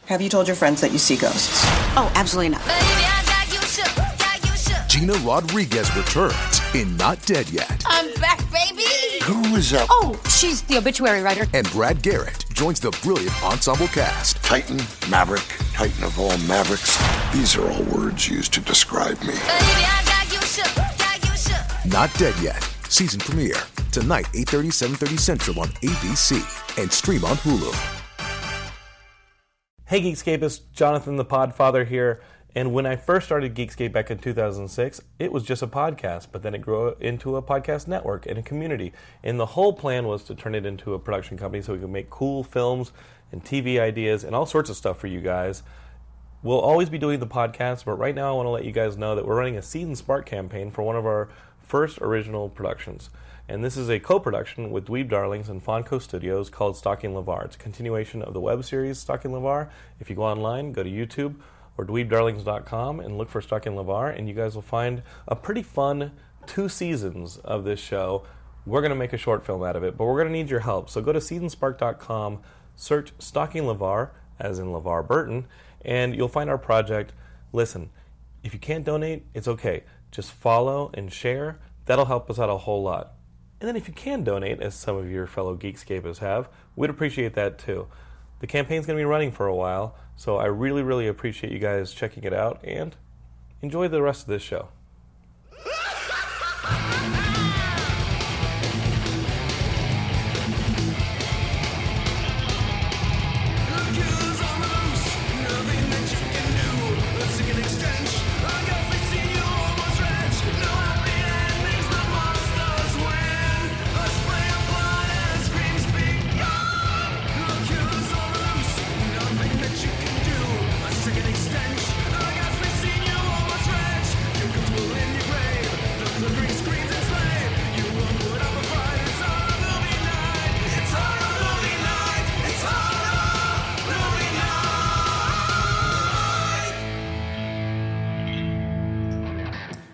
Have you told your friends that you see ghosts? Oh, absolutely not. Gina Rodriguez returns in Not Dead Yet. I'm back, baby! Who is up? Oh, she's the obituary writer. And Brad Garrett joins the brilliant ensemble cast. Titan, Maverick, Titan of all Mavericks. These are all words used to describe me. Not Dead Yet. Season premiere. Tonight, 8:30, 7:30 Central on ABC. And stream on Hulu. Hey Geekscapists, Jonathan the Podfather here. And when I first started Geekscape back in 2006, it was just a podcast, but then it grew into a podcast network and a community. And the whole plan was to turn it into a production company so we could make cool films and TV ideas and all sorts of stuff for you guys. We'll always be doing the podcast, but right now I want to let you guys know that we're running a Seed and Spark campaign for one of our first original productions. And this is a co-production with Dweeb Darlings and Fonco Studios called Stalking LeVar. It's a continuation of the web series Stalking LeVar. If you go online, go to YouTube or dweebdarlings.com and look for Stalking LeVar, and you guys will find a pretty fun 2 seasons of this show. We're going to make a short film out of it, but we're going to need your help. So go to seedandspark.com, search Stalking LeVar, as in LeVar Burton, and you'll find our project. Listen, if you can't donate, it's okay. Just follow and share. That'll help us out a whole lot. And then if you can donate, as some of your fellow Geekscapists have, we'd appreciate that too. The campaign's going to be running for a while, so I really, really appreciate you guys checking it out, and enjoy the rest of this show.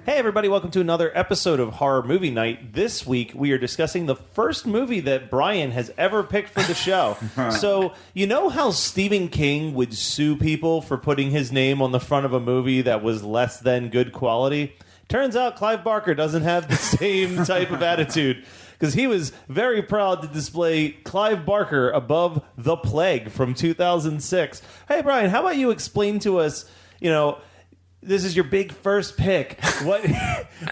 Hey everybody, welcome to another episode of Horror Movie Night. This week we are discussing the first movie that Brian has ever picked for the show. So, you know how Stephen King would sue people for putting his name on the front of a movie that was less than good quality? Turns out Clive Barker doesn't have the same type of attitude, because he was very proud to display Clive Barker above The Plague from 2006. Hey Brian, how about you explain to us, this is your big first pick.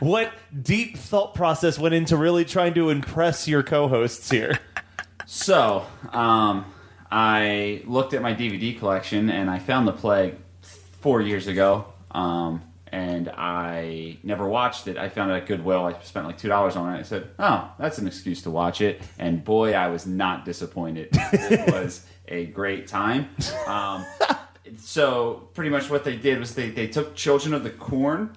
What deep thought process went into really trying to impress your co-hosts here? So, I looked at my DVD collection and I found The Plague 4 years ago, and I never watched it. I found it at Goodwill. I spent like $2 on it. I said, oh, that's an excuse to watch it. And boy, I was not disappointed. It was a great time. So pretty much what they did was they took Children of the Corn,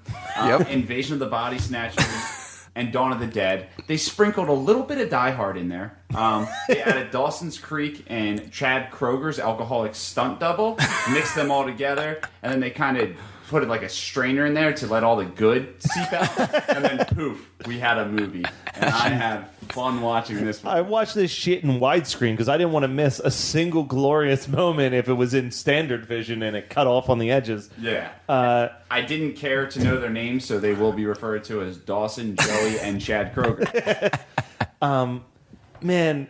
Invasion of the Body Snatchers, and Dawn of the Dead. They sprinkled a little bit of Die Hard in there. They added Dawson's Creek and Chad Kroger's Alcoholic Stunt Double, mixed them all together, and then they kind of put it like a strainer in there to let all the good seep out, and then poof, we had a movie. And I had fun watching this one. I watched this shit in widescreen because I didn't want to miss a single glorious moment if it was in standard vision and it cut off on the edges. Yeah. I didn't care to know their names, so they will be referred to as Dawson, Joey, and Chad Kroger. Man,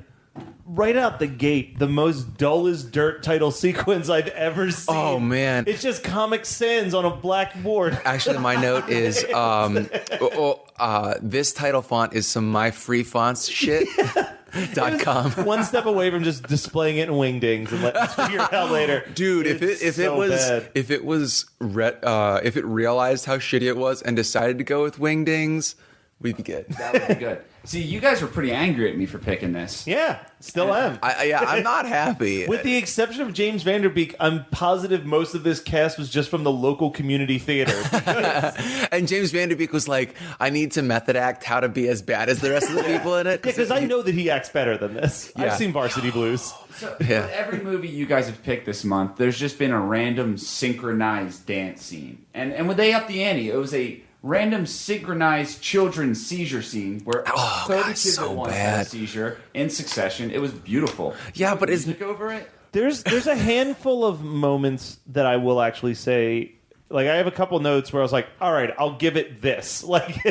right out the gate, the most dull as dirt title sequence I've ever seen. Oh, man. It's just Comic Sans on a blackboard. Actually, my note is this title font is some myfreefonts shit. .com. One step away from just displaying it in Wingdings and letting us figure it out later. Dude, if it realized how shitty it was and decided to go with Wingdings, we'd be good. That would be good. See, you guys were pretty angry at me for picking this. Yeah, still am. I'm not happy. With the exception of James Vanderbeek, I'm positive most of this cast was just from the local community theater. And James Vanderbeek was like, I need to method act how to be as bad as the rest of the people in it. Because I know that he acts better than this. Yeah. I've seen Varsity Blues. So, yeah. Every movie you guys have picked this month, there's just been a random synchronized dance scene. And when they upped the ante, it was a random synchronized children's seizure scene where 30 kids at once had a seizure in succession. It was beautiful. Yeah, but is music over it? There's a handful of moments that I will actually say. Like, I have a couple notes where I was like, all right, I'll give it this. Like,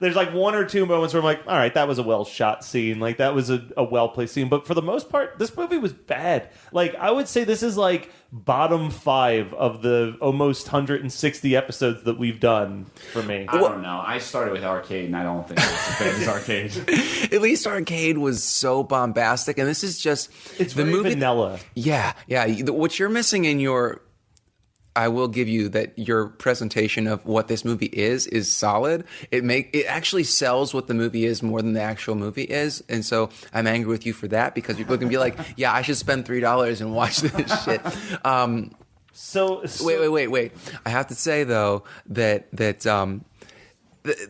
there's like one or two moments where I'm like, all right, that was a well-shot scene. Like, that was a well-placed scene. But for the most part, this movie was bad. Like, I would say this is like bottom 5 of the almost 160 episodes that we've done for me. I don't know. I started with Arcade, and I don't think it's as bad as Arcade. At least Arcade was so bombastic, and this is just It's the very movie. vanilla. Yeah. What you're missing in your, I will give you that your presentation of what this movie is solid. It actually sells what the movie is more than the actual movie is, and so I'm angry with you for that because people can be like, yeah, I should spend $3 and watch this shit. So Wait. I have to say though that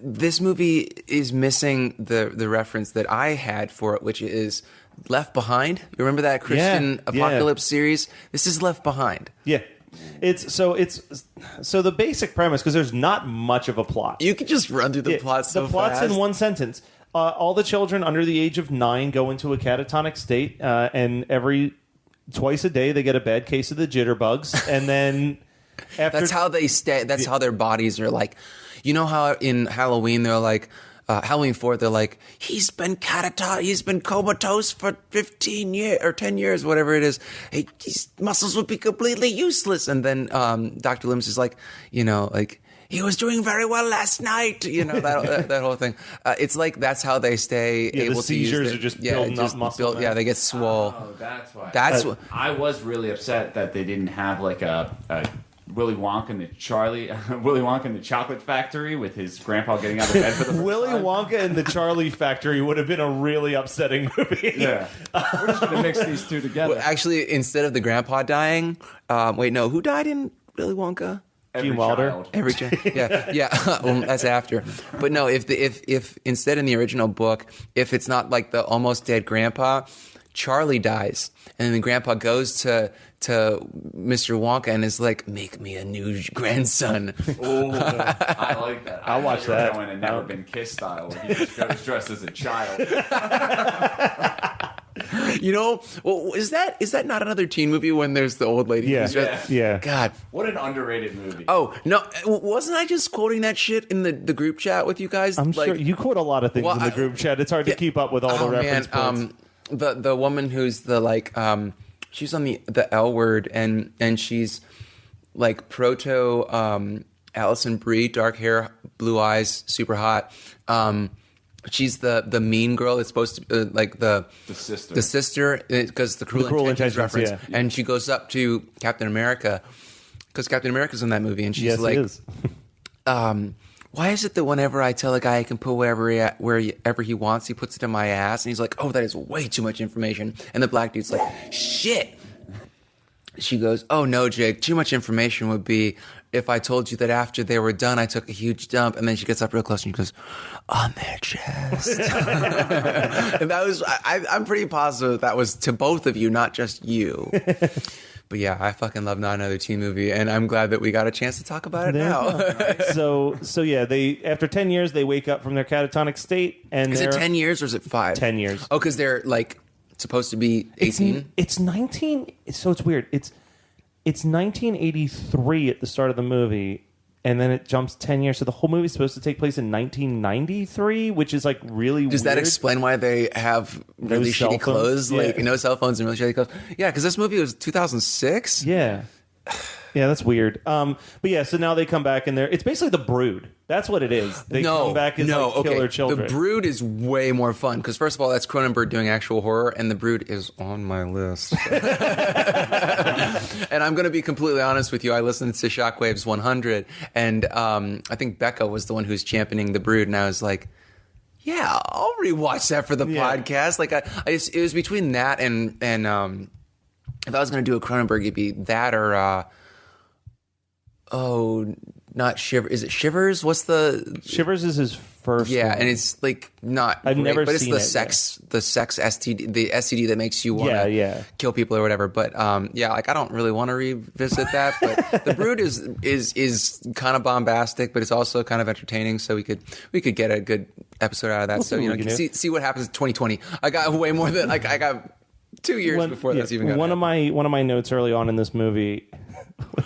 this movie is missing the reference that I had for it, which is Left Behind. You remember that Christian apocalypse series? This is Left Behind. Yeah. It's the basic premise, because there's not much of a plot. You could just run through the plot so The plot's fast. in one sentence. All the children under the age of 9 go into a catatonic state, and twice a day they get a bad case of the jitterbugs, and then after That's how they stay. That's how their bodies are like. You know how in Halloween they're like, Halloween 4, they're like, he's been comatose for 15 years or 10 years, whatever it is. His muscles would be completely useless. And then Dr. Limbs is like, he was doing very well last night. That whole thing. It's like that's how they stay able the to use seizures are just building up muscle mass. Yeah, they get swole. Oh, that's why. That's what. I was really upset that they didn't have like a Willy Wonka and the Chocolate Factory with his grandpa getting out of bed for the first Willy time. Wonka and the Charlie Factory would have been a really upsetting movie. Yeah, we're just gonna mix these two together. Well, actually, instead of the grandpa dying, who died in Willy Wonka? Every Gene Wilder. child. Every yeah. Well, that's after. But no, if instead in the original book, if it's not like the almost dead grandpa, Charlie dies, and then the grandpa goes to Mr. Wonka and is like, "Make me a new grandson." Oh, I like that. I'll watch I that. Going and Never Been Kissed style, where he just goes dressed as a child. Well, is that not another teen movie when there's the old lady? Yeah. who's just- Yeah. God. What an underrated movie. Oh no! Wasn't I just quoting that shit in the group chat with you guys? I'm sure you quote a lot of things Well, in the group chat. It's hard to keep up with all the reference points. The woman who's she's on the L word and she's like proto Alison Brie, dark hair, blue eyes, super hot. She's the mean girl that's supposed to be the sister. The sister, because the Cruel Intentions reference. yeah. And she goes up to Captain America because Captain America's in that movie, and she's Yes, like, it is. why is it that whenever I tell a guy I can put wherever he wants, he puts it in my ass? And he's like, oh, that is way too much information. And the black dude's like, shit. She goes, oh, no, Jake, too much information would be if I told you that after they were done, I took a huge dump. And then she gets up real close and she goes, on their chest. And that was, I'm pretty positive that was to both of you, not just you. But yeah, I fucking love Not Another Teen Movie, and I'm glad that we got a chance to talk about it now. So yeah, they after 10 years they wake up from their catatonic state, and Is it 10 years or is it 5? 10 years. Oh, because they're like supposed to be 18? It's 19. So it's weird. It's 1983 at the start of the movie, and then it jumps 10 years. So the whole movie's supposed to take place in 1993, which is like really Does weird. that explain why they have really cell shitty phones? clothes? Yeah. Like no cell phones and really shitty clothes? Yeah, because this movie was 2006? Yeah. Yeah, that's weird. But yeah, so now they come back and it's basically The Brood. That's what it is. They come back as killer children. The Brood is way more fun because first of all, that's Cronenberg doing actual horror, and The Brood is on my list. And I'm going to be completely honest with you. I listened to Shockwave's 100, and I think Becca was the one who's championing The Brood, and I was like, yeah, I'll rewatch that for the podcast. Like, it was between that and if I was going to do a Cronenberg, it'd be that or not Shivers. Is it Shivers? What's the Shivers is his first one. and it's like not I've great, never but it's seen the it, sex STD, the STD that makes you want to kill people or whatever. But like I don't really want to revisit that. But The Brood is kind of bombastic, but it's also kind of entertaining. So we could get a good episode out of that. We'll so see what we can do. see what happens in 2020. I got way more than I got 2 years before that's even one of my notes early on in this movie.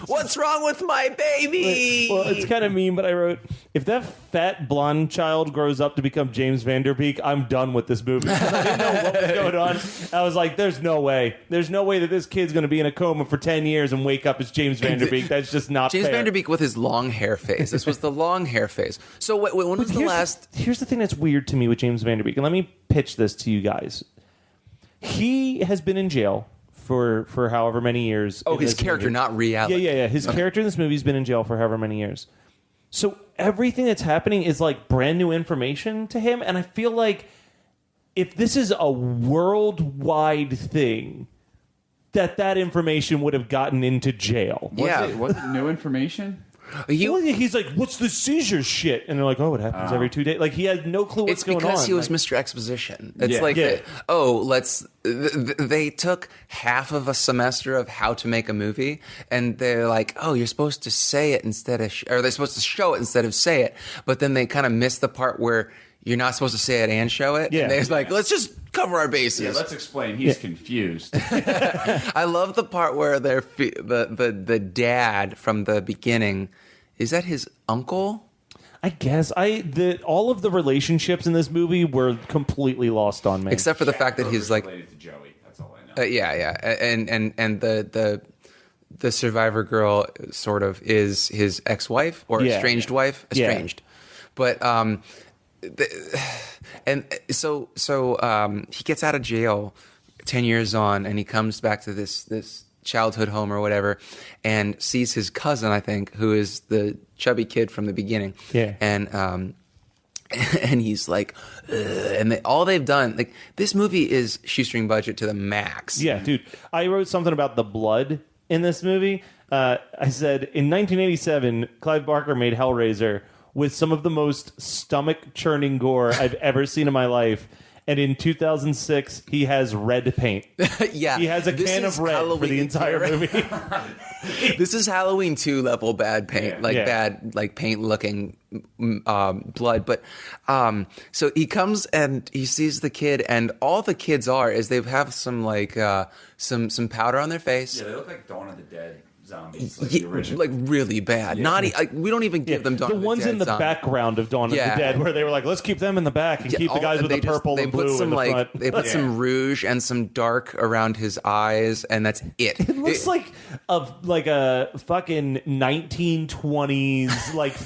What's wrong with my baby? Well, it's kind of mean, but I wrote, if that fat blonde child grows up to become James Van Der Beek, I'm done with this movie. 'Cause I didn't know what was going on. I was like, there's no way. There's no way that this kid's going to be in a coma for 10 years and wake up as James Van Der Beek. That's just not James fair. Van Der Beek with his long hair phase. This was the long hair phase. So when was the last... Here's the thing that's weird to me with James Van Der Beek, and let me pitch this to you guys. He has been in jail for however many years. Oh, his character, movie. not reality. Yeah. His character in this movie has been in jail for however many years. So everything that's happening is like brand new information to him, and I feel like if this is a worldwide thing, that information would have gotten into jail. Was it new information? He's like, what's the seizure shit? And they're like, oh, it happens every 2 days. Like, he had no clue what's going on. It's because he was Mr. Exposition. It's they took half of a semester of how to make a movie, and they're like, oh, you're supposed to say it instead of, or they're supposed to show it instead of say it. But then they kind of missed the part where you're not supposed to say it and show it. Yeah. And they're like, let's just cover our bases. Yeah, let's explain. He's confused. I love the part where the dad from the beginning, is that his uncle? I guess all of the relationships in this movie were completely lost on me, except for the fact that he's like related to Joey. That's all I know. And the survivor girl sort of is his ex-wife or estranged wife, but he gets out of jail 10 years on, and he comes back to this childhood home or whatever, and sees his cousin, I think, who is the chubby kid from the beginning. Yeah. And he's like, ugh, and all they've done, like, this movie is shoestring budget to the max. Yeah, dude. I wrote something about the blood in this movie. I said, in 1987, Clive Barker made Hellraiser with some of the most stomach-churning gore I've ever seen in my life. And in 2006, he has red paint. Yeah. He has a can of red for the entire movie. This is Halloween 2 level bad paint, bad, like paint looking blood. But so he comes and he sees the kid, and all the kids is they have some like some powder on their face. Yeah, they look like Dawn of the Dead zombies, like the original. Like really bad. Not we don't even give them Dawn of the Dead. The ones in the background of Dawn of the Dead, where they were like, let's keep them in the back and keep the guys with the purple and blue in the front. They put some rouge and some dark around his eyes, and that's it. It looks like a fucking 1920s like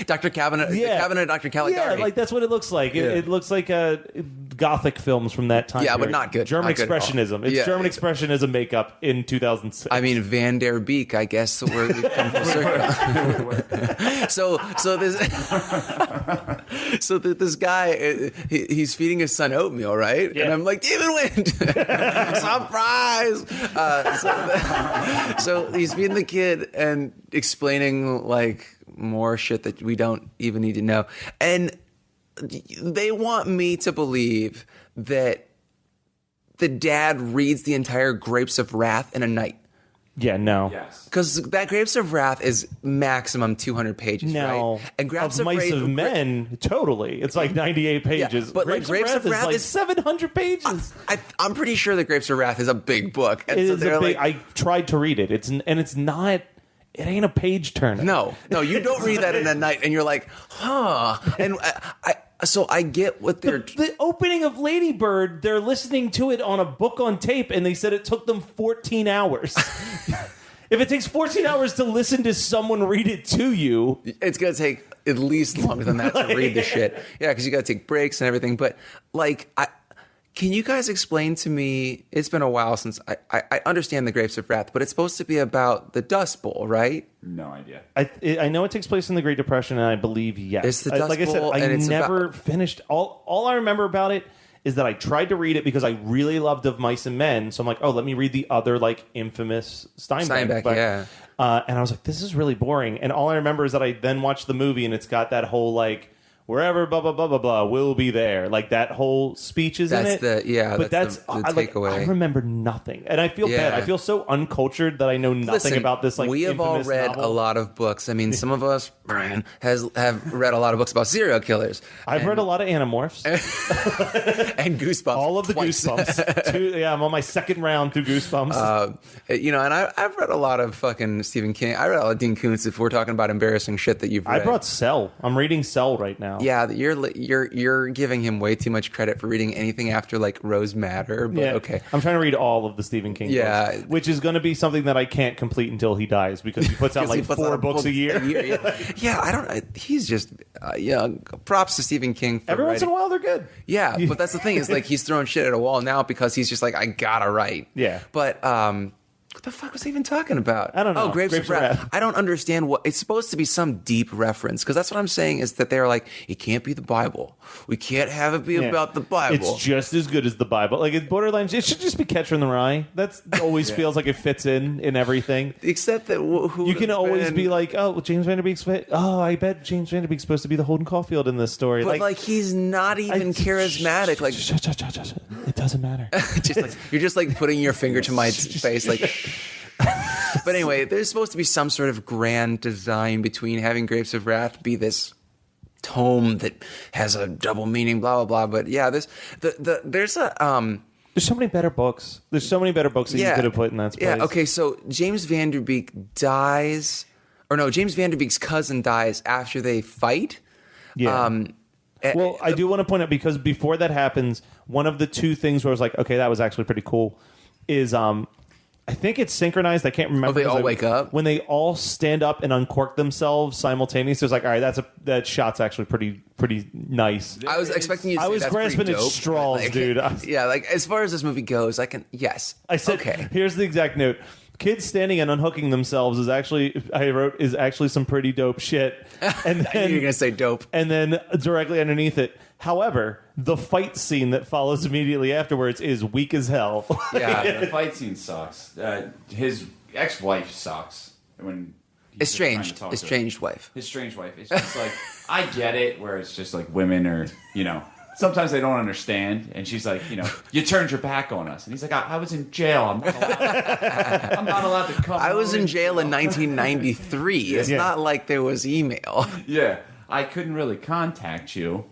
Dr. Cabinet, the Cabinet of Dr. Caligari. Yeah, like that's what it looks like. It looks like Gothic films from that time. Yeah, period. but not good. German not good Expressionism. It's German Expressionism makeup in 2006. I mean, Van Der Beek, I guess we've come full circle. so this guy, he's feeding his son oatmeal, right? Yeah. And I'm like, David Wind, surprise! So he's feeding the kid and explaining like more shit that we don't even need to know, and they want me to believe that the dad reads the entire Grapes of Wrath in a night. Yeah, no. Yes. Because that Grapes of Wrath is maximum 200 pages, no. right? And Grapes of Mice of Men, totally. It's like 98 pages. Yeah, but Grapes of Wrath is like 700 pages. I'm pretty sure that Grapes of Wrath is a big book. And it so is they're a big, like, I tried to read it. It's not... It ain't a page turner. No, you don't read that in a night, and you're like, huh. And so I get what they're... The opening of Lady Bird, they're listening to it on a book on tape, and they said it took them 14 hours. If it takes 14 hours to listen to someone read it to you... It's going to take at least longer than that to read the shit. Yeah, because you got to take breaks and everything. But, like, can you guys explain to me... It's been a while since... I understand the Grapes of Wrath, but it's supposed to be about the Dust Bowl, right? No idea. I know it takes place in the Great Depression, and I believe yes. It's the Dust like Bowl, I said, and it's never finished. All I remember about it is that I tried to read it because I really loved Of Mice and Men. So I'm like, oh, let me read the other like infamous Steinbeck. Yeah. And I was like, this is really boring. And all I remember is that I then watched the movie, and it's got that whole like wherever blah blah blah blah blah will be there. Like that whole speech is in it. But that's the takeaway. I remember nothing, and I feel bad. I feel so uncultured that I know nothing about this. Like we have all read novel. a lot of books. I mean, some of us, Brian, have read a lot of books about serial killers. I've read a lot of Animorphs and Goosebumps. All of the twice. Goosebumps. I'm on my second round through Goosebumps. And I've read a lot of fucking Stephen King. I read a lot of Dean Koontz. If we're talking about embarrassing shit that you've read, I brought Cell. I'm reading Cell right now. Yeah, you're giving him way too much credit for reading anything after like Rose Madder. But okay, I'm trying to read all of the Stephen King books, which is going to be something that I can't complete until he dies because he puts out like 4 books a year. Yeah, I don't. He's just props to Stephen King. For Every once in a while, they're good. Yeah, but that's the thing is like he's throwing shit at a wall now because he's just like I gotta write. Yeah, but what the fuck was I even talking about? I don't know. Oh, Grapes of Wrath. I don't understand what it's supposed to be. Some deep reference because that's what I'm saying is that they're like it can't be the Bible. We can't have it be about the Bible. It's just as good as the Bible. Like it's borderline. It should just be Catcher in the Rye. That's always feels like it fits in everything. Except that you can always be like, oh, well, James Van Der Beek's. Oh, I bet James Van Der Beek's supposed to be the Holden Caulfield in this story. But like he's not even charismatic. Like it doesn't matter. You're just like putting your finger to my face, like. But anyway, there's supposed to be some sort of grand design between having Grapes of Wrath be this tome that has a double meaning, blah blah blah. But yeah, there's There's so many better books. There's so many better books that you could have put in that place. Yeah. Okay. So James Van Der Beek dies, or no, James Van Der Beek's cousin dies after they fight. Yeah. Well, I do want to point out because before that happens, one of the two things where I was like, okay, that was actually pretty cool, is I think it's synchronized. I can't remember. Oh, they all wake up? When they all stand up and uncork themselves simultaneously. It's like, all right, that shot's actually pretty nice. I was expecting you to say I was that's grasping pretty at dope, straws, like, dude. Yeah, like as far as this movie goes, yes. I said, okay. Here's the exact note. Kids standing and unhooking themselves is actually some pretty dope shit. And then, I knew you were going to say dope. And then directly underneath it, however, the fight scene that follows immediately afterwards is weak as hell. Yeah, the fight scene sucks. His ex-wife sucks. When estranged wife. His strange wife. It's just like, I get it, where it's just like women are, sometimes they don't understand, and she's like, you turned your back on us, and he's like, I was in jail. I'm not allowed to come. I was in jail in 1993. It's not like there was email. Yeah, I couldn't really contact you.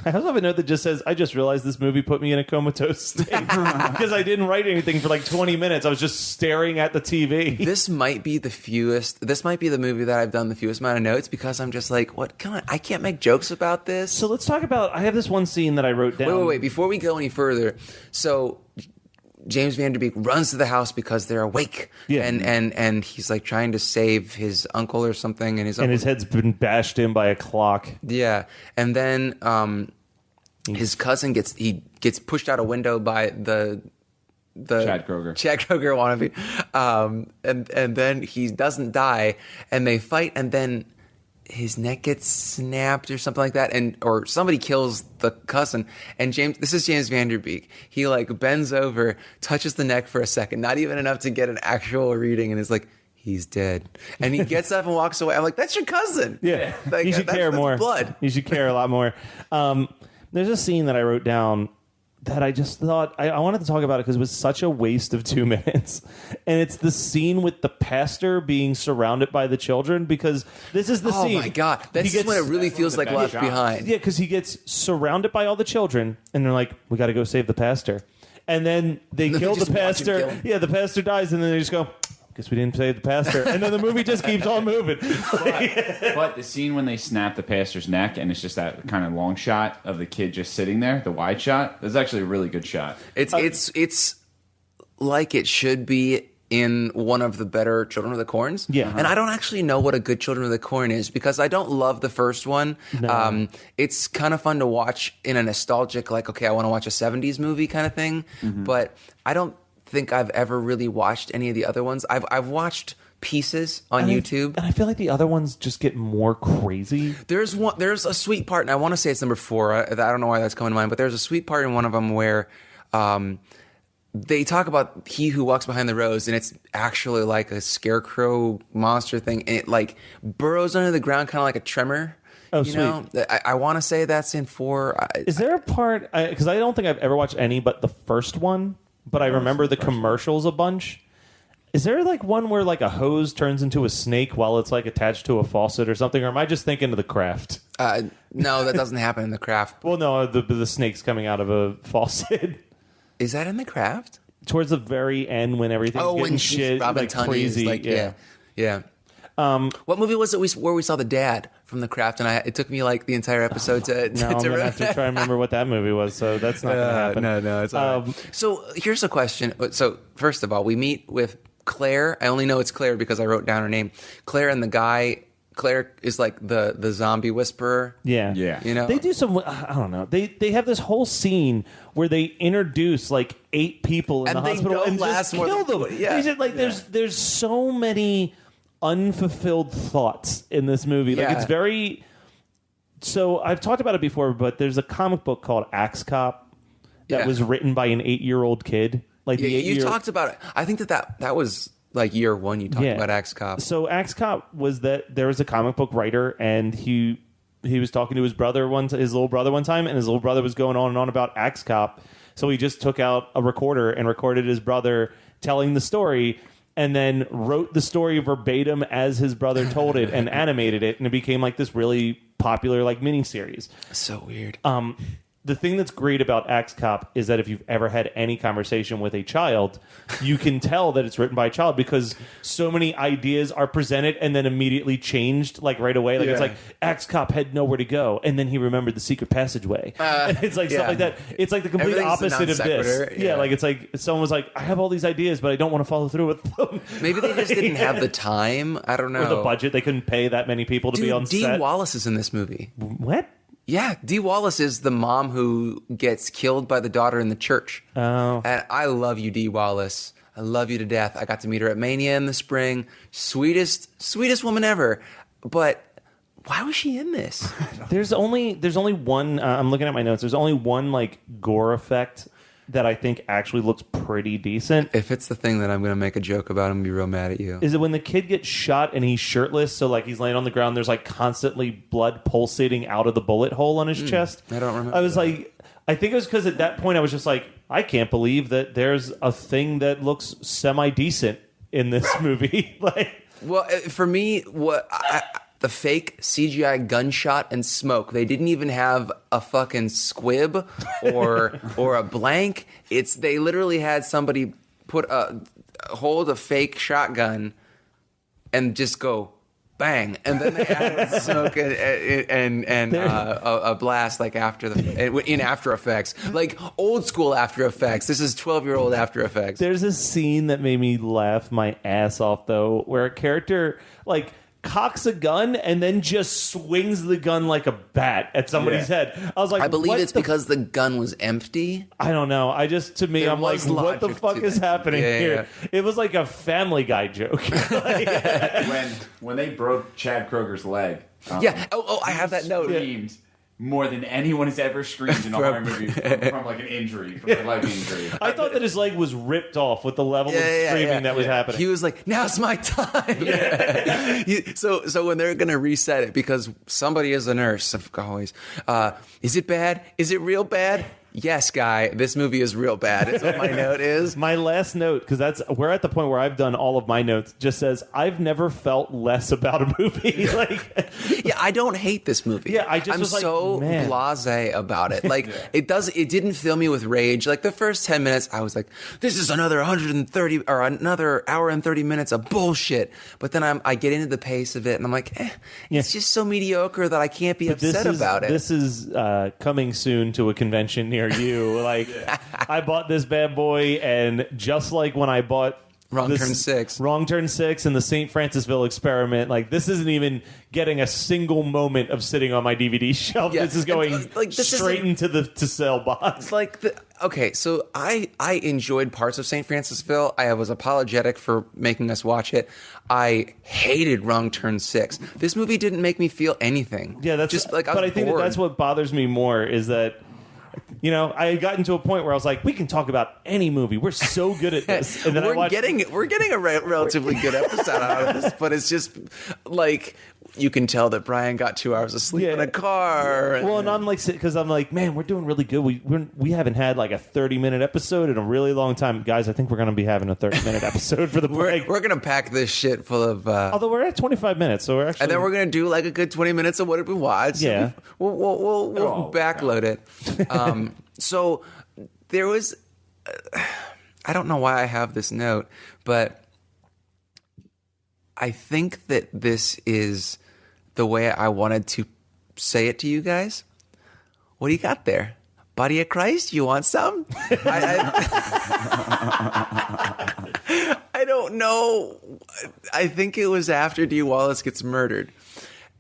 I also have a note that just says, I just realized this movie put me in a comatose state because I didn't write anything for like 20 minutes. I was just staring at the TV. This might be the movie that I've done the fewest amount of notes because I'm just like, I can't make jokes about this. So let's talk about, I have this one scene that I wrote down. Wait. Before we go any further, so James Van Der Beek runs to the house because they're awake. Yeah. And he's like trying to save his uncle or something. And his head's been bashed in by a clock. Yeah. And then his cousin gets pushed out a window by the Chad Kroeger wannabe. And then he doesn't die and they fight and then his neck gets snapped or something like that, or somebody kills the cousin. And this is James Van Der Beek. He like bends over, touches the neck for a second, not even enough to get an actual reading, and is like, he's dead. And he gets up and walks away. I'm like, that's your cousin. Yeah, like, you should care more. Blood. You should care a lot more. There's a scene that I wrote down that I just thought I wanted to talk about it because it was such a waste of 2 minutes. And it's the scene with the pastor being surrounded by the children because this is the scene. Oh my God. That's when it really feels like Left Behind. Yeah, because he gets surrounded by all the children and they're like, we got to go save the pastor. And then they kill the pastor. Yeah, the pastor dies and then they just go, guess we didn't save the pastor. And then the movie just keeps on moving. But the scene when they snap the pastor's neck and it's just that kind of long shot of the kid just sitting there, the wide shot, that's actually a really good shot. It's like it should be in one of the better Children of the Corns. Yeah. And I don't actually know what a good Children of the Corn is because I don't love the first one. No. It's kind of fun to watch in a nostalgic, like, okay, I want to watch a 70s movie kind of thing. Mm-hmm. But I don't think I've ever really watched any of the other ones. I've watched pieces on YouTube, and I feel like the other ones just get more crazy. There's a sweet part, and I want to say it's number 4. I don't know why that's coming to mind, but there's a sweet part in one of them where they talk about He Who Walks Behind the Rose, and it's actually like a scarecrow monster thing, and it like burrows under the ground, kind of like a tremor. Oh, you know, I want to say that's in 4. Is there a part? Because I don't think I've ever watched any but the first one, but I remember the commercials a bunch. Is there like one where like a hose turns into a snake while it's like attached to a faucet or something? Or am I just thinking of The Craft? No, that doesn't happen in The Craft. Well, no, the snake's coming out of a faucet. Is that in The Craft? Towards the very end when everything's getting when shit Robin like Tunney crazy. is like, yeah. What movie was it where we saw the dad from The Craft? And it took me like the entire episode to Now I'm going to have to try and remember what that movie was, so that's not going to happen. No, it's all right. So here's a question. So first of all, we meet with Claire. I only know it's Claire because I wrote down her name. Claire and the guy. Claire is like the zombie whisperer. Yeah. You know? They do some, I don't know. They have this whole scene where they introduce like 8 people in And the they hospital don't and last just more kill than- them. yeah. They just, like, there's so many unfulfilled thoughts in this movie. Like, Yeah. it's very... So I've talked about it before, but there's a comic book called Axe Cop that was written by an 8-year-old kid. Like Yeah, the you talked about it. I think that was like year 1. You talked about Axe Cop. So Axe Cop was that there was a comic book writer, and he was talking to his little brother one time, and his little brother was going on and on about Axe Cop. So he just took out a recorder and recorded his brother telling the story, and then wrote the story verbatim as his brother told it and animated it, and it became like this really popular like miniseries. So weird. The thing that's great about Axe Cop is that if you've ever had any conversation with a child, you can tell that it's written by a child because so many ideas are presented and then immediately changed like right away. Like it's like Axe Cop had nowhere to go, and then he remembered the secret passageway. It's like stuff like that. It's like the complete Everything's a opposite of this. non-sequitur, Yeah, like it's like someone was like, I have all these ideas, but I don't want to follow through with them. Maybe they just didn't have the time. I don't know. Or the budget. They couldn't pay that many people to be on Dee set. Wallace is in this movie. What? Yeah, Dee Wallace is the mom who gets killed by the daughter in the church. Oh. And I love you, Dee Wallace. I love you to death. I got to meet her at Mania in the spring. Sweetest woman ever. But why was she in this? There's only one. I'm looking at my notes. There's only one like gore effect that I think actually looks pretty decent. If it's the thing that I'm going to make a joke about, I'm going to be real mad at you. Is it when the kid gets shot and he's shirtless? So like he's laying on the ground. There's like constantly blood pulsating out of the bullet hole on his chest. I don't remember. I was like, I think it was because at that point I was just like, I can't believe that there's a thing that looks semi decent in this movie. Like, Well, for me, the fake CGI gunshot and smoke. They didn't even have a fucking squib or a blank. They literally had somebody hold a fake shotgun and just go bang, and then they added smoke and a blast like in After Effects, like old school After Effects. This is 12-year-old After Effects. there's a scene that made me laugh my ass off though, where a character like cocks a gun and then just swings the gun like a bat at somebody's head. I was like, I believe what it's because the gun was empty. I don't know. There I'm like, was what the logic fuck to is that. happening Yeah, here? It was like a Family Guy joke. when they broke Chad Kroger's leg. Yeah. I have that note. Screamed more than anyone has ever screamed in a horror movie from like an injury, from a leg injury. I thought that his leg was ripped off with the level of screaming that was happening. He was like, "Now's my time." So when they're gonna reset it, because somebody is a nurse, always. Is it bad? Is it real bad? Yes, guy. This movie is real bad. Is what my note is. My last note, because we're at the point where I've done all of my notes, just says I've never felt less about a movie. Yeah, I don't hate this movie. Yeah, I'm was so man. blasé about it. Like it didn't fill me with rage. Like the first 10 minutes, I was like, this is another 130 or another hour and 30 minutes of bullshit. But then I get into the pace of it, and I'm like, it's just so mediocre that I can't be upset about it. This is coming soon to a convention near you. Like, I bought this bad boy, and just like when I bought Wrong Turn 6 and the St. Francisville Experiment, like this isn't even getting a single moment of sitting on my DVD shelf. Yeah, this is going straight into the to sell box. Okay, so I enjoyed parts of St. Francisville. I was apologetic for making us watch it. I hated Wrong Turn 6. This movie didn't make me feel anything. Yeah, that's just like I but was I think bored. that's what bothers me more is that, you know, I had gotten to a point where I was like, we can talk about any movie. We're so good at this. And then we're getting a relatively good episode out of this, but it's just like you can tell that Brian got 2 hours of sleep in a car. Well, and I'm like, because I'm like, man, we're doing really good. We haven't had like a 30-minute episode in a really long time, guys. I think we're going to be having a 30-minute episode for the break. We're going to pack this shit full of. Although we're at 25 minutes, so we're actually. And then we're going to do like a good 20 minutes of what did we watch. Yeah, we'll backload it. So there was. I don't know why I have this note, but I think that this is the way I wanted to say it to you guys. What do you got there? Body of Christ? You want some? I don't know. I think it was after Dee Wallace gets murdered.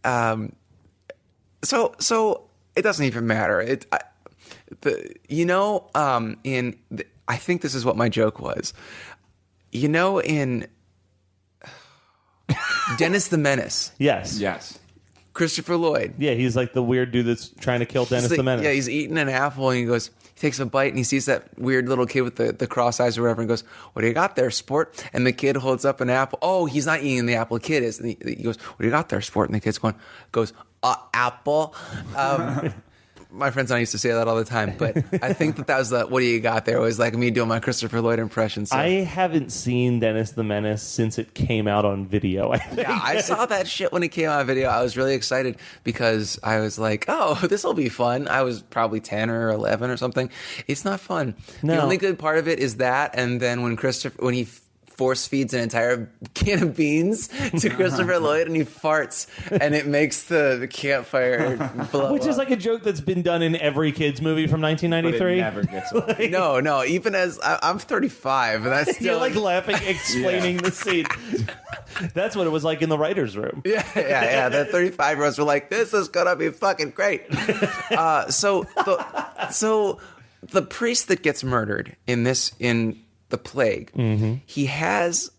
So it doesn't even matter. I think this is what my joke was. In Dennis the Menace. Yes. Christopher Lloyd. Yeah, he's like the weird dude that's trying to kill Dennis the Menace. Yeah, he's eating an apple and he takes a bite and he sees that weird little kid with the cross eyes or whatever and goes, "What do you got there, sport?" And the kid holds up an apple. Oh, he's not eating the apple, the kid is. And he goes, "What do you got there, sport?" And the kid's goes, "Apple." My friends and I used to say that all the time, but I think that was the "what do you got there" was like me doing my Christopher Lloyd impression. So. I haven't seen Dennis the Menace since it came out on video, I think. Yeah, I saw that shit when it came out on video. I was really excited because I was like, oh, this will be fun. I was probably 10 or 11 or something. It's not fun. No. The only good part of it is that, and then when he force feeds an entire can of beans to Christopher Lloyd and he farts and it makes the campfire blow Which is up. like a joke that's been done in every kids movie from 1993. But it never gets old. No, even as I'm 35 and that's still You're like laughing, explaining the scene. That's what it was like in the writer's room. Yeah. The 35-year-olds were like, "This is gonna be fucking great." So the priest that gets murdered in the plague, he has.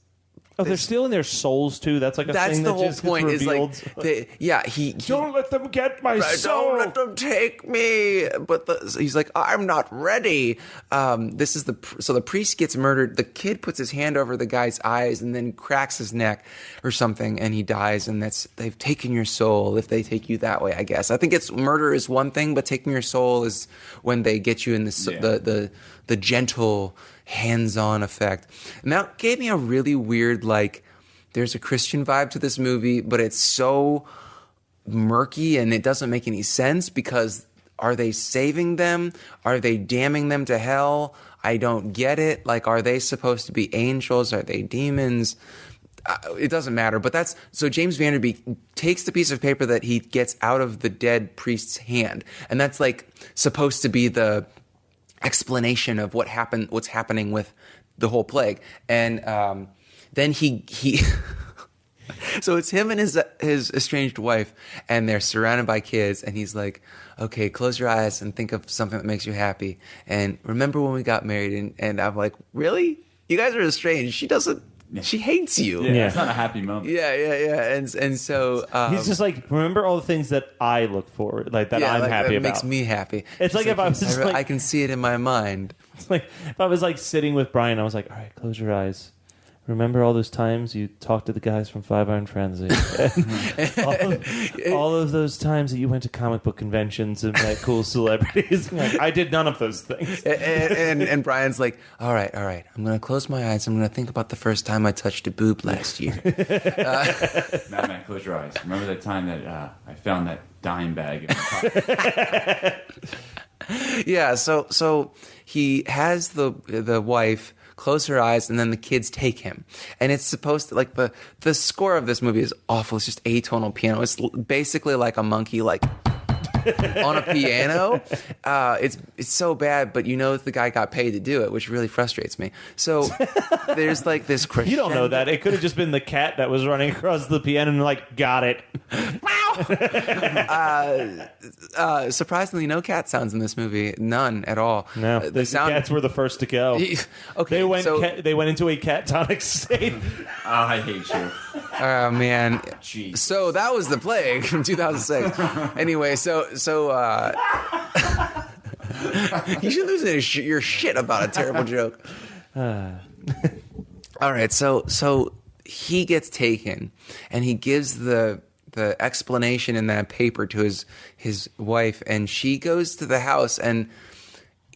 Oh, they're stealing their souls too. That's like That's thing the that whole just point. gets Is revealed. like, he don't let them get my soul. Don't let them take me. But he's like, "I'm not ready." This is so the priest gets murdered. The kid puts his hand over the guy's eyes and then cracks his neck or something, and he dies. And they've taken your soul. If they take you that way, I guess. I think murder is one thing, but taking your soul is when they get you in the gentle, hands-on effect. And that gave me a really weird, like, there's a Christian vibe to this movie, but it's so murky and it doesn't make any sense because are they saving them? Are they damning them to hell? I don't get it. Like, are they supposed to be angels? Are they demons? It doesn't matter. But so James Van Der Beek takes the piece of paper that he gets out of the dead priest's hand, and that's like supposed to be the explanation of what's happening with the whole plague. And then he so it's him and his estranged wife, and they're surrounded by kids, and he's like, "Okay, close your eyes and think of something that makes you happy, and remember when we got married." And I'm like, "Really? You guys are estranged. She hates you." Yeah, it's not a happy moment. Yeah. And so he's just like, remember all the things that I look for, like that I'm happy about. It makes me happy. It's like if I was just like, I can see it in my mind. It's like if I was like sitting with Brian, I was like, "All right, close your eyes. Remember all those times you talked to the guys from Five Iron Frenzy? all of those times that you went to comic book conventions and met cool celebrities." Like, I did none of those things. And Brian's like, all right. I'm going to close my eyes. I'm going to think about the first time I touched a boob last year. Man, close your eyes. Remember that time that I found that dime bag in my pocket? Yeah, so he has the wife close her eyes, and then the kids take him. And it's supposed to, like, the score of this movie is awful. It's just atonal piano. It's basically like a monkey, like, on a piano. It's so bad, but the guy got paid to do it, which really frustrates me. So there's like this crescendo. You don't know that. It could have just been the cat that was running across the piano and like, got it. Surprisingly, no cat sounds in this movie. None at all. No, the cats were the first to go. Okay, they went into a catatonic state. Oh, I hate you. Oh man. Jeez. So that was the plague from 2006. Anyway, so you should lose your shit about a terrible joke. All right, so he gets taken, and he gives the explanation in that paper to his wife, and she goes to the house, and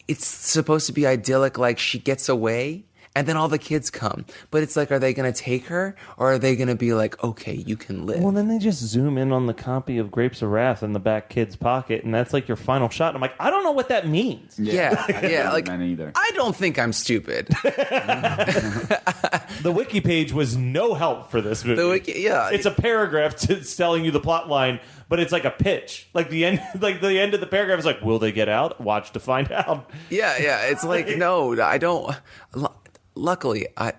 it's supposed to be idyllic, like she gets away. And then all the kids come. But it's like, are they going to take her? Or are they going to be like, okay, you can live? Well, then they just zoom in on the copy of Grapes of Wrath in the back kid's pocket, and that's like your final shot. And I'm like, I don't know what that means. Yeah. Like, either. I don't think I'm stupid. The wiki page was no help for this movie. It's a paragraph telling you the plot line, but it's like a pitch. Like the end of the paragraph is like, will they get out? Watch to find out. Yeah. It's like, no, I don't... Luckily, I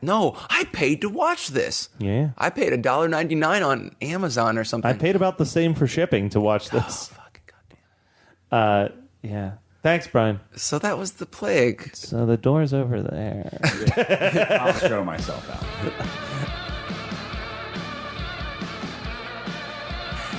paid to watch this. Yeah. I paid $1.99 on Amazon or something. I paid about the same for shipping to watch this. Oh, fucking goddamn. Yeah. Thanks, Brian. So that was The Plague. So the door's over there. I'll show myself out.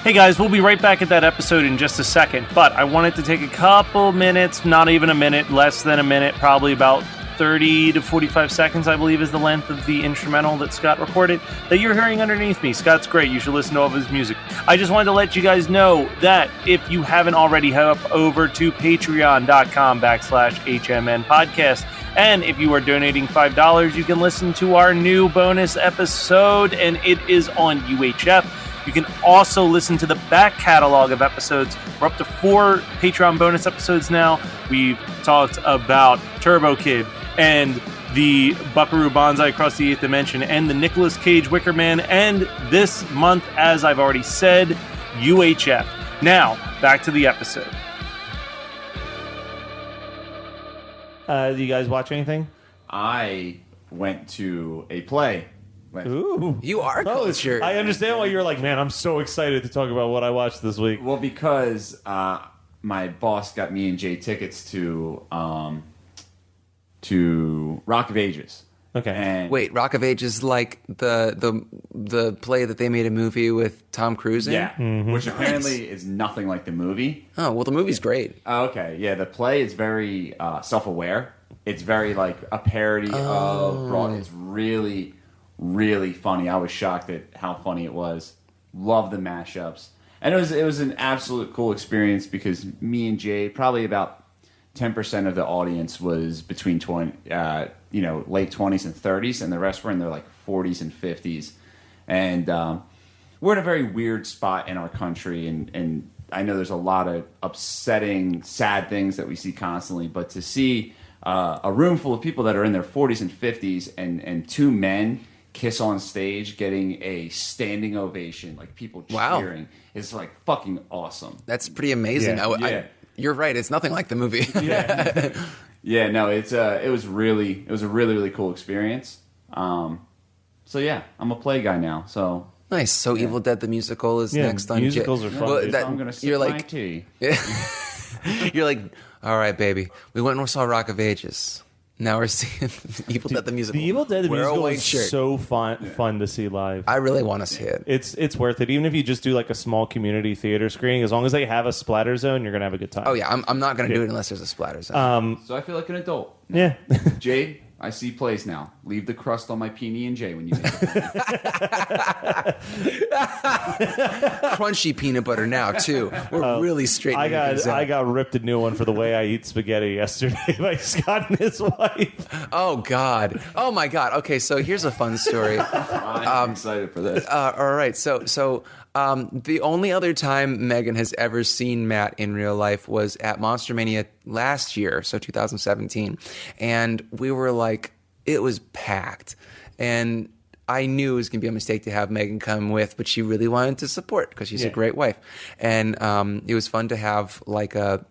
Hey guys, we'll be right back at that episode in just a second, but I wanted to take a couple minutes, not even a minute, less than a minute, probably about 30 to 45 seconds, I believe, is the length of the instrumental that Scott recorded that you're hearing underneath me. Scott's great. You should listen to all of his music. I just wanted to let you guys know that if you haven't already, head up over to patreon.com/HMN podcast. And if you are donating $5, you can listen to our new bonus episode, and it is on UHF. You can also listen to the back catalog of episodes. We're up to 4 Patreon bonus episodes now. We've talked about Turbo Kid and the Buckaroo Banzai Across the Eighth Dimension and the Nicolas Cage Wicker Man, and this month, as I've already said, UHF. Now, back to the episode. Do you guys watch anything? I went to a play. Ooh. You are cultured. I understand why you're like, man, I'm so excited to talk about what I watched this week. Well, because my boss got me and Jay tickets to Rock of Ages. Okay. And Wait, Rock of Ages is like the play that they made a movie with Tom Cruise in? yeah, which apparently is nothing like the movie. Oh, well, the movie's great. Okay, yeah, the play is very self-aware. It's very like a parody of Broadway. It's really, really funny. I was shocked at how funny it was. Love the mashups, and it was an absolute cool experience because me and Jay, probably about 10% of the audience was between late 20s and 30s, and the rest were in their like 40s and 50s. And we're in a very weird spot in our country, and I know there's a lot of upsetting, sad things that we see constantly, but to see a room full of people that are in their 40s and 50s and 2 men kiss on stage getting a standing ovation, like people cheering, is like fucking awesome. That's pretty amazing. Yeah. You're right. It's nothing like the movie. Yeah, no, it was a really, really cool experience. So yeah, I'm a play guy now. So Nice. So Evil Dead the musical is next on. Musicals are fun. I'm gonna sip my tea. You're like, all right, baby. We went and saw Rock of Ages. Now we're seeing Evil Dead the musical. The Evil Dead the Wear a musical white is shirt. so fun to see live. I really want to see it. It's worth it. Even if you just do like a small community theater screening, as long as they have a splatter zone, you're gonna have a good time. Oh yeah, I'm not gonna do it unless there's a splatter zone. So I feel like an adult. Yeah. Jade, I see plays now. Leave the crust on my PB&J when you make it. Crunchy peanut butter now too. We're really straightening things out. I got ripped a new one for The Way I Eat Spaghetti yesterday by Scott and his wife. Oh God. Oh my God. Okay, so here's a fun story. I'm excited for this. All right. So the only other time Megan has ever seen Matt in real life was at Monster Mania last year, so 2017. And we were like, it was packed. And I knew it was going to be a mistake to have Megan come with, but she really wanted to support because she's a great wife. And it was fun to have like like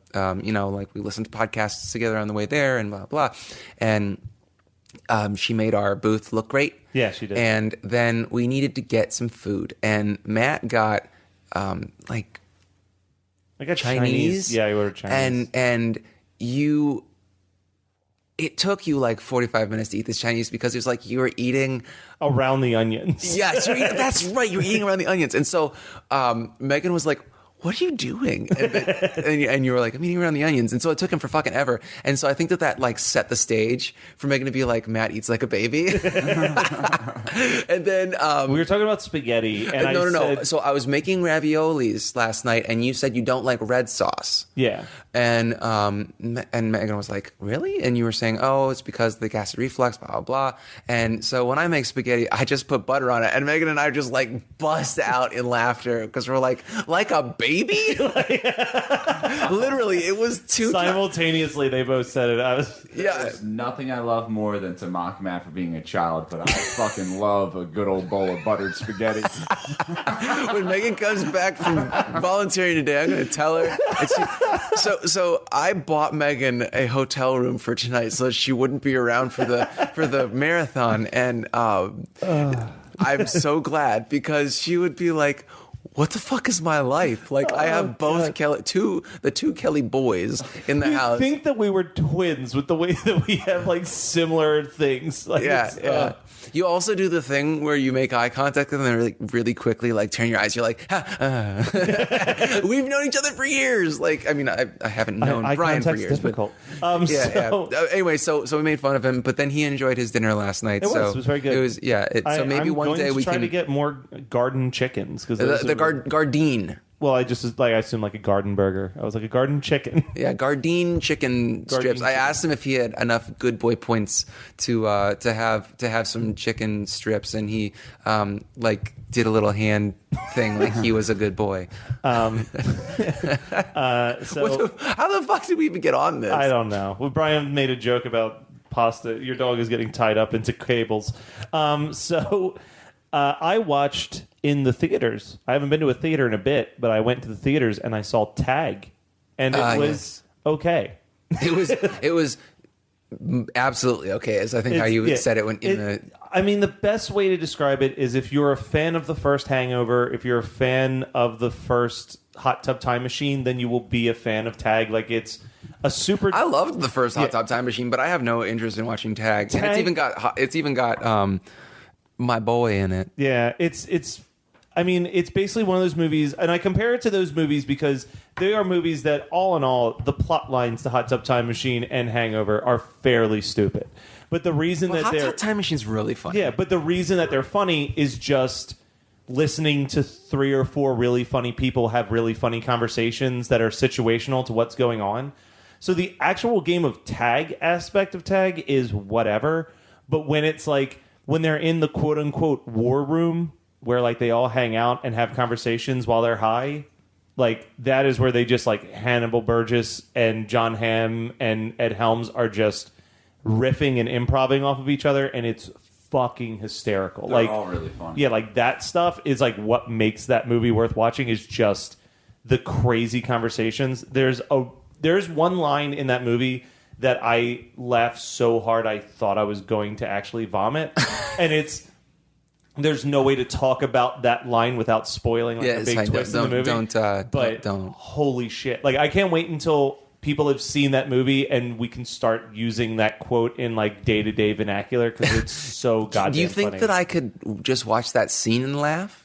we listened to podcasts together on the way there and blah, blah. And she made our booth look great. Yeah, she did. And then we needed to get some food. And Matt got I got Chinese. Yeah, I ordered Chinese. And it took you like 45 minutes to eat this Chinese because it was like you were eating around the onions. Yes, that's right. You were eating around the onions. And so Megan was like, what are you doing? And you were like, I'm eating around the onions. And so it took him for fucking ever. And so I think that like set the stage for Megan to be like, Matt eats like a baby. And then we were talking about spaghetti. And no. So I was making raviolis last night, and you said you don't like red sauce. Yeah. And Megan was like, really? And you were saying, oh, it's because of the acid reflux, blah, blah, blah. And so when I make spaghetti, I just put butter on it. And Megan and I just like bust out in laughter because we're like a baby? Literally, it was two simultaneously they both said it. There's nothing I love more than to mock Matt for being a child, but I fucking love a good old bowl of buttered spaghetti. When Megan comes back from volunteering today, I'm going to tell her. So I bought Megan a hotel room for tonight so that she wouldn't be around for the marathon, and I'm so glad because she would be like, what the fuck is my life? Like, I have both the two Kelly boys in the house. I think that we were twins with the way that we have like similar things. Like, yeah. You also do the thing where you make eye contact and then really quickly like turn your eyes. You're like, we've known each other for years. Like, I mean, I haven't known Brian for years. Difficult. Anyway, so we made fun of him, but then he enjoyed his dinner last night. It was very good. It was so maybe one day we can try to get more garden chickens because the Gardine. Well, I assumed like a garden burger. I was like a garden chicken. Yeah, Gardine chicken strips. I asked him if he had enough good boy points to have some chicken strips, and he like did a little hand thing like he was a good boy. So how the fuck did we even get on this? I don't know. Well, Brian made a joke about pasta. Your dog is getting tied up into cables. I watched in the theaters. I haven't been to a theater in a bit, but I went to the theaters and I saw Tag, and it was okay. It was absolutely okay, as I think how you said it I mean, the best way to describe it is if you're a fan of the first Hangover, if you're a fan of the first Hot Tub Time Machine, then you will be a fan of Tag. Like, it's a super... I loved the first Hot Tub Time Machine, but I have no interest in watching Tag. And it's even got my boy in it. Yeah, it's basically one of those movies, and I compare it to those movies because they are movies that, all in all, the plot lines to Hot Tub Time Machine and Hangover are fairly stupid. But the reason that Hot Tub Time Machine's really funny. Yeah, but the reason that they're funny is just listening to 3 or 4 really funny people have really funny conversations that are situational to what's going on. So the actual game of tag aspect of Tag is whatever, but when it's like, when they're in the quote-unquote war room where like they all hang out and have conversations while they're high, like that is where they just like Hannibal Burgess and John Hamm and Ed Helms are just riffing and improvising off of each other, and it's fucking hysterical. They're all really funny. Yeah, like that stuff is like what makes that movie worth watching, is just the crazy conversations. There's one line in that movie that I laughed so hard I thought I was going to actually vomit. And there's no way to talk about that line without spoiling like a big twist in the movie. Don't. Holy shit. Like, I can't wait until people have seen that movie and we can start using that quote in like day-to-day vernacular because it's so goddamn funny. Do you think that I could just watch that scene and laugh?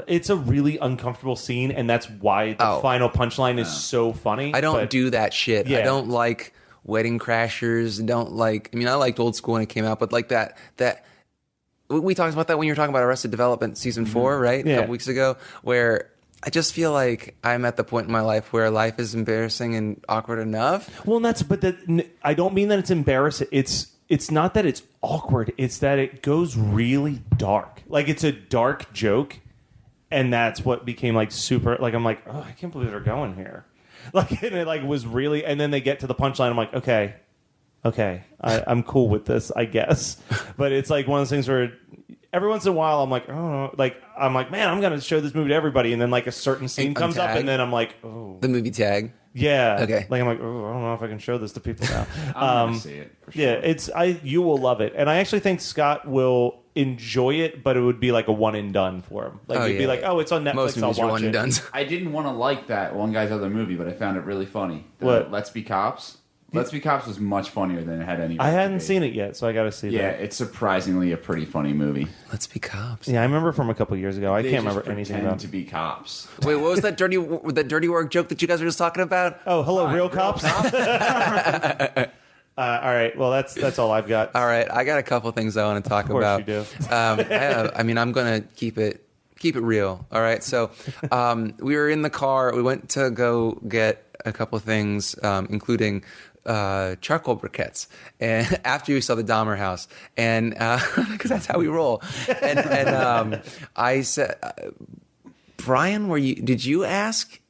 It's a really uncomfortable scene, and that's why the final punchline is so funny. I don't do that shit. Yeah. I don't like Wedding Crashers. I liked Old School when it came out, but like that we talked about that when you were talking about Arrested Development season 4, right? Yeah. A couple weeks ago, where I just feel like I'm at the point in my life where life is embarrassing and awkward enough. Well, I don't mean that it's embarrassing. It's not that it's awkward. It's that it goes really dark. Like, it's a dark joke, and that's what became like super. Like, I'm like, oh, I can't believe they're going here. Like, and it like was really, and then they get to the punchline. I'm like, okay, I'm cool with this, I guess. But it's like one of those things where every once in a while I'm like, oh, like I'm like, man, I'm gonna show this movie to everybody, and then like a certain scene comes up, and then I'm like, oh, the movie Tag. Yeah. Okay. Like, I'm like, oh, I don't know if I can show this to people now. I'm gonna see it. For sure. Yeah, you will love it, and I actually think Scott will enjoy it, but it would be like a one and done for him. Like, you'd be like, oh, it's on Netflix. Most movies I'll are watch one and it. done. I didn't want to like that one guy's other movie, but I found it really funny. What? Let's Be Cops. Let's Be Cops was much funnier than it had any. I hadn't seen it yet, so I got to see that. Yeah, it's surprisingly a pretty funny movie. Let's Be Cops. Yeah, I remember from a couple years ago. I They can't just remember anything pretend about to be cops. Wait, what was that dirty work joke that you guys were just talking about? Oh, hello, real cops. All right, well, that's all I've got. All right, I got a couple things I want to talk course about. you do. I'm going to keep it real. All right, so we were in the car. We went to go get a couple things, including charcoal briquettes, and after we saw the Dahmer house, and because that's how we roll, and I said, Brian, did you ask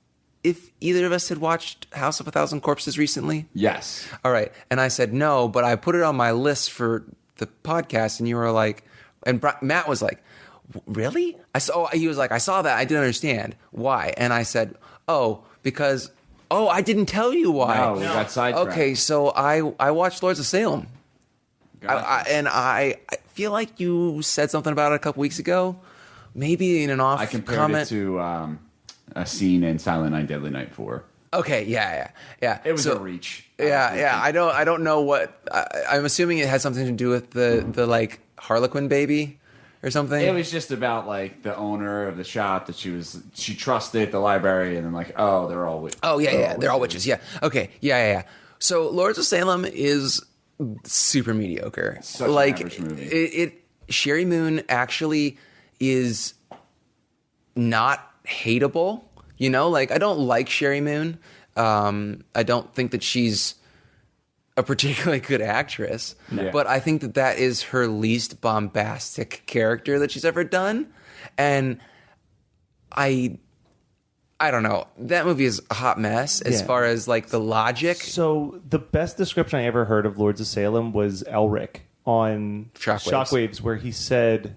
if either of us had watched House of a Thousand Corpses recently? Yes. All right. And I said no, but I put it on my list for the podcast, and you were like, and Matt was like, really? He was like, I saw that. I didn't understand. Why? And I said, because I didn't tell you why. No, we got sidetracked. Okay, so I watched Lords of Salem. Gotcha. I feel like you said something about it a couple weeks ago, maybe in an off I compared comment. it to a scene in Silent Night, Deadly Night 4. Okay, yeah. It was a reach. Yeah. I don't know what. I'm assuming it had something to do with the like Harlequin baby or something. It was just about like the owner of the shop that she trusted, the library, and then like, they're all witches. Oh yeah, they're all witches. Yeah. Okay. Yeah. So Lords of Salem is super mediocre. Such an average movie. Sherry Moon actually is not hateable. You know, like I don't like Sherry Moon. I don't think that she's a particularly good actress, but I think that is her least bombastic character that she's ever done. And I don't know. That movie is a hot mess as far as like the logic. So the best description I ever heard of Lords of Salem was Elric on Shockwaves, where he said,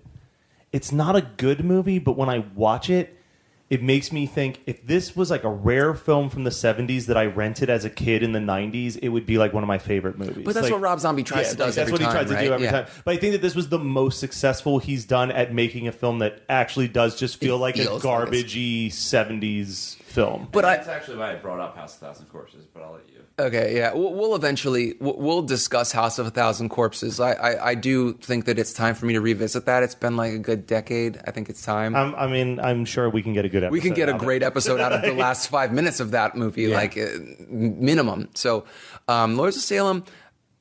it's not a good movie, but when I watch it, it makes me think if this was like a rare film from the 70s that I rented as a kid in the 90s, it would be like one of my favorite movies. But that's what Rob Zombie tries to do every time. That's what he tries to do every time. But I think that this was the most successful he's done at making a film that actually does just feel like a garbagey 70s film. But that's actually why I brought up House of a Thousand Corpses, but I'll let you. Okay, yeah. We'll eventually discuss House of a Thousand Corpses. I do think that it's time for me to revisit that. It's been like a good decade. I think it's time. I'm sure we can get a good episode. We can get a great episode out of the last 5 minutes of that movie, like minimum. So Lords of Salem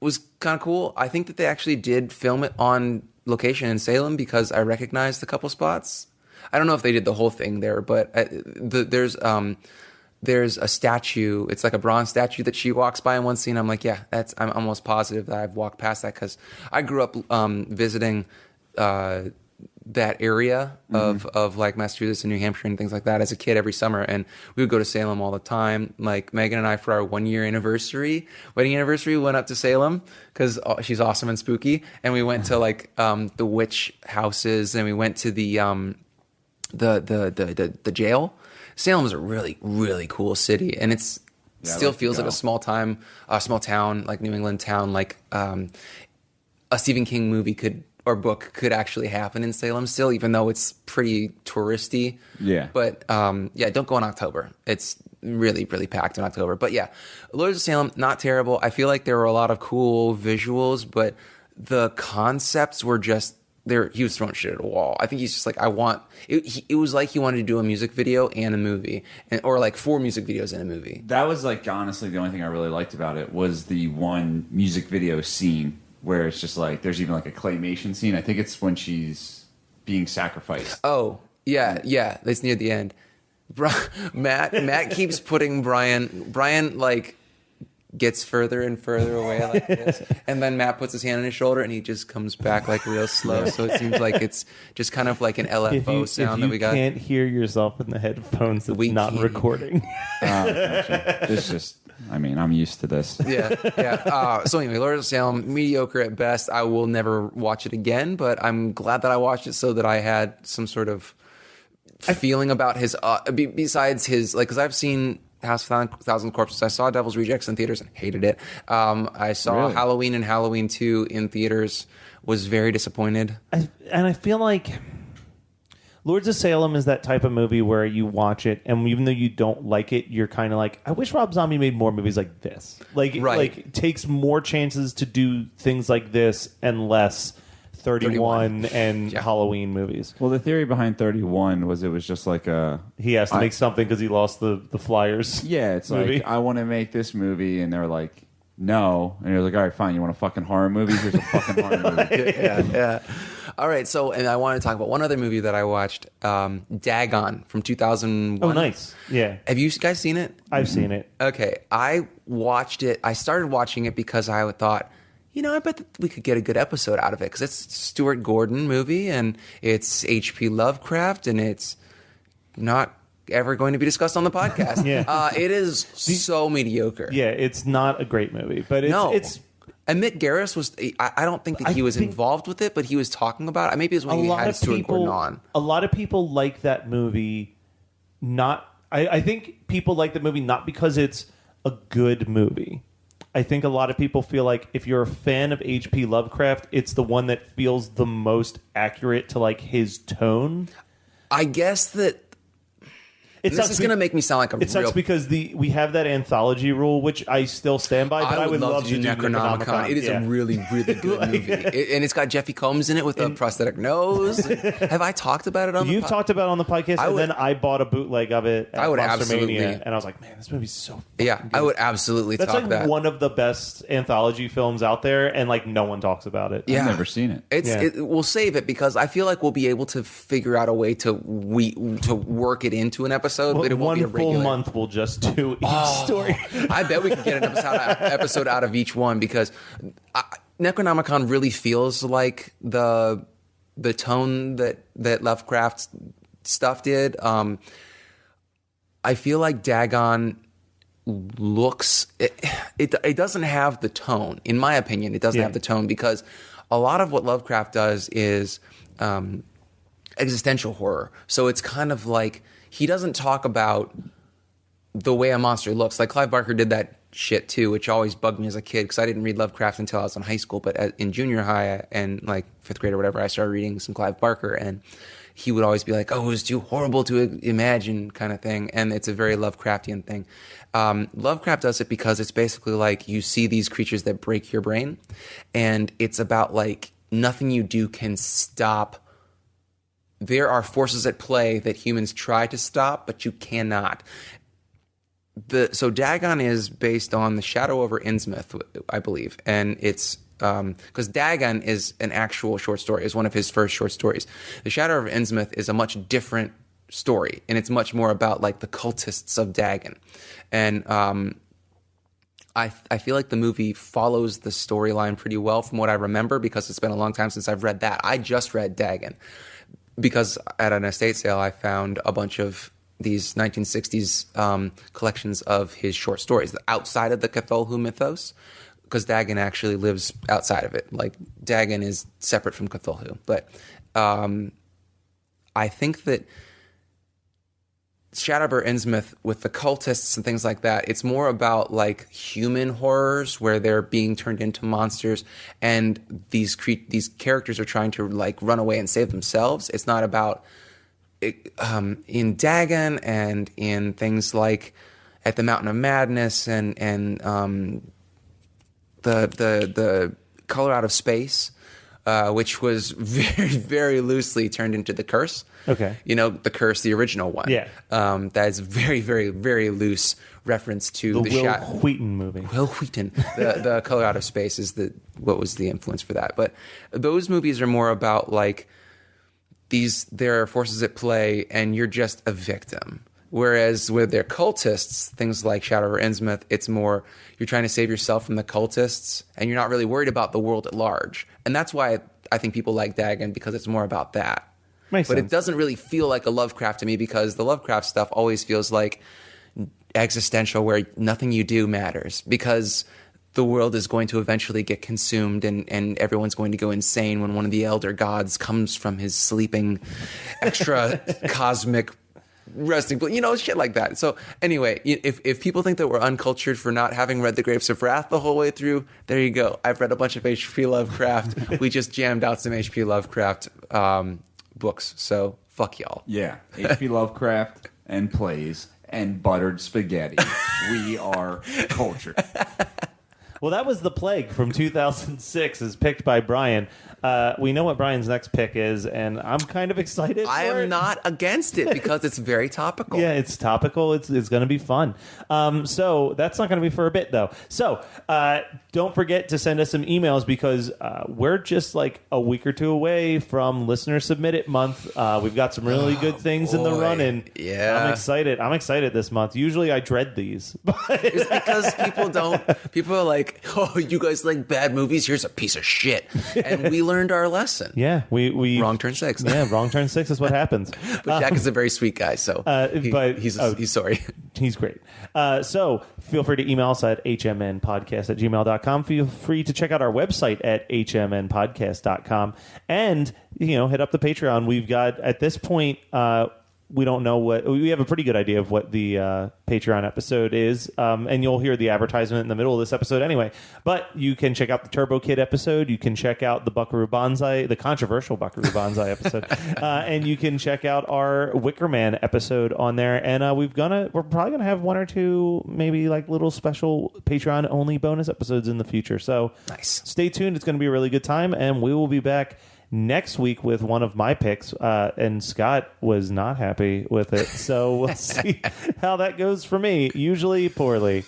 was kind of cool. I think that they actually did film it on location in Salem because I recognized a couple spots. I don't know if they did the whole thing there, but there's a statue. It's like a bronze statue that she walks by in one scene. I'm like, I'm almost positive that I've walked past that because I grew up visiting that area of like Massachusetts and New Hampshire and things like that as a kid every summer, and we would go to Salem all the time. Like Megan and I, for our 1 year wedding anniversary, went up to Salem because she's awesome and spooky, and we went to like the witch houses, and we went to the jail. Salem is a really, really cool city, and it still feels like a small town, like New England town, like a Stephen King movie or book could actually happen in Salem still, even though it's pretty touristy. Yeah. But don't go in October. It's really, really packed in October. But yeah, Lords of Salem, not terrible. I feel like there were a lot of cool visuals, but the concepts were just there. He was throwing shit at a wall. I think he's just like, it was like he wanted to do a music video and a movie, or like 4 music videos and a movie. That was like honestly the only thing I really liked about it was the one music video scene where it's just like there's even like a claymation scene. I think it's when she's being sacrificed. Oh yeah, that's near the end. Matt keeps putting Brian like gets further and further away like this, and then Matt puts his hand on his shoulder and he just comes back like real slow. So it seems like it's just kind of like an LFO sound that we got. You can't hear yourself in the headphones. It's not recording. Gotcha. It's just, I'm used to this. Yeah. So anyway, Lords of Salem, mediocre at best. I will never watch it again, but I'm glad that I watched it so that I had some sort of feeling about his, besides his, like, because I've seen House of a Thousand Corpses. I saw Devil's Rejects in theaters and hated it. I saw Halloween and Halloween 2 in theaters, was very disappointed. I feel like Lords of Salem is that type of movie where you watch it, and even though you don't like it, you're kind of like, I wish Rob Zombie made more movies like this. Like takes more chances to do things like this and less 31 and Halloween movies. Well, the theory behind 31 was it was just like he has to make something because he lost the Flyers. Yeah, it's movie. like, I want to make this movie, and they're like, no. And you're like, all right, fine, you want a fucking horror movie? Here's a fucking horror movie. Yeah. All right, so, and I want to talk about one other movie that I watched, Dagon from 2001. Oh, nice. Yeah. Have you guys seen it? I've seen it. Okay, I watched it. I started watching it because I thought, I bet that we could get a good episode out of it because it's a Stuart Gordon movie and it's H.P. Lovecraft and it's not ever going to be discussed on the podcast. It is so mediocre. Yeah, it's not a great movie, but it's and Mick Garris was. I don't think that he was involved with it, but he was talking about it. Maybe it was when he had Stuart Gordon on. A lot of people like that movie. I think people like the movie not because it's a good movie. I think a lot of people feel like if you're a fan of H.P. Lovecraft, it's the one that feels the most accurate to like his tone. I guess that. This is going to make me sound like a real... It sucks because we have that anthology rule, which I still stand by, but I would love to do Necronomicon. It is a really, really good movie. And it's got Jeffy Combs in it with a prosthetic nose. Have I talked about it on the podcast? You've talked about it on the podcast, then I bought a bootleg of it at Monstermania, and I was like, man, this movie's so good. I would absolutely talk that. That's like one of the best anthology films out there, and like no one talks about it. I've never seen it. We'll save it because I feel like we'll be able to figure out a way to work it into an episode. But it won't be a regular. 1 full month we'll just do each story. I bet we could get an episode out of each one because Necronomicon really feels like the tone that Lovecraft's stuff did. I feel like Dagon looks it doesn't have the tone. In my opinion, it doesn't have the tone because a lot of what Lovecraft does is existential horror. So it's kind of like he doesn't talk about the way a monster looks. Like Clive Barker did that shit too, which always bugged me as a kid because I didn't read Lovecraft until I was in high school. But in junior high and like 5th grade or whatever, I started reading some Clive Barker, and he would always be like, "Oh, it was too horrible to imagine," kind of thing. And it's a very Lovecraftian thing. Lovecraft does it because it's basically like you see these creatures that break your brain, and it's about like nothing you do can stop. There are forces at play that humans try to stop, but you cannot. So Dagon is based on The Shadow over Innsmouth, I believe, and it's because Dagon is an actual short story. It's one of his first short stories. The Shadow over Innsmouth is a much different story, and it's much more about like the cultists of Dagon, and I feel like the movie follows the storyline pretty well from what I remember because it's been a long time since I've read that. I just read Dagon. Because at an estate sale, I found a bunch of these 1960s collections of his short stories outside of the Cthulhu mythos, because Dagon actually lives outside of it. Like, Dagon is separate from Cthulhu. But I think that Shadow over Innsmouth with the cultists and things like that, it's more about like human horrors where they're being turned into monsters and these characters are trying to like run away and save themselves. It's not about in Dagon and in things like At the Mountain of Madness and the Color Out of Space, which was very, very loosely turned into The Curse. Okay. The Curse, the original one. Yeah. That is very, very, very loose reference to the Will Wheaton movie. Will Wheaton. The Color Out of Space is what was the influence for that. But those movies are more about like there are forces at play and you're just a victim. Whereas with their cultists, things like Shadow over Innsmouth, it's more you're trying to save yourself from the cultists and you're not really worried about the world at large. And that's why I think people like Dagon, because it's more about that. Makes sense. It doesn't really feel like a Lovecraft to me because the Lovecraft stuff always feels like existential where nothing you do matters because the world is going to eventually get consumed and everyone's going to go insane when one of the elder gods comes from his sleeping extra cosmic resting place, shit like that. So anyway, if people think that we're uncultured for not having read The Grapes of Wrath the whole way through, there you go. I've read a bunch of H.P. Lovecraft. We just jammed out some H.P. Lovecraft books. So Fuck y'all. Yeah, H.P. Lovecraft and plays and buttered spaghetti. We are cultured. Well, that was The Plague from 2006, as picked by Brian. We know what Brian's next pick is, and I'm kind of excited. I for am it. not against it because it's very topical. Yeah, it's topical. It's going to be fun. So that's not going to be for a bit, though. So don't forget to send us some emails because we're just like a week or two away from Listener Submit It month. We've got some really good things in the running. Yeah. I'm excited. I'm excited this month. Usually I dread these. But It's because people are like, oh, you guys like bad movies? Here's a piece of shit. And we learned our lesson. yeah, we Wrong turn 6. Yeah, wrong turn 6 is what happens. But Jack is a very sweet guy, so but he's sorry. He's great. So feel free to email us at hmnpodcast@gmail.com. Feel free to check out our website at hmnpodcast.com. And, hit up the Patreon. We've got, at this point, we don't know we have a pretty good idea of what the Patreon episode is. And you'll hear the advertisement in the middle of this episode anyway. But you can check out the Turbo Kid episode. You can check out the Buckaroo Banzai, the controversial Buckaroo Banzai episode. And you can check out our Wicker Man episode on there. And we're probably going to have one or two, maybe like little special Patreon only bonus episodes in the future. So Nice. Stay tuned. It's going to be a really good time. And we will be back next week with one of my picks, and Scott was not happy with it, so we'll see how that goes for me. Usually poorly.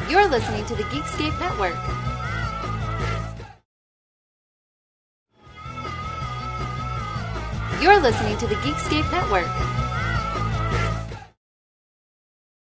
You're listening to the Geekscape Network. You're listening to the Geekscape Network.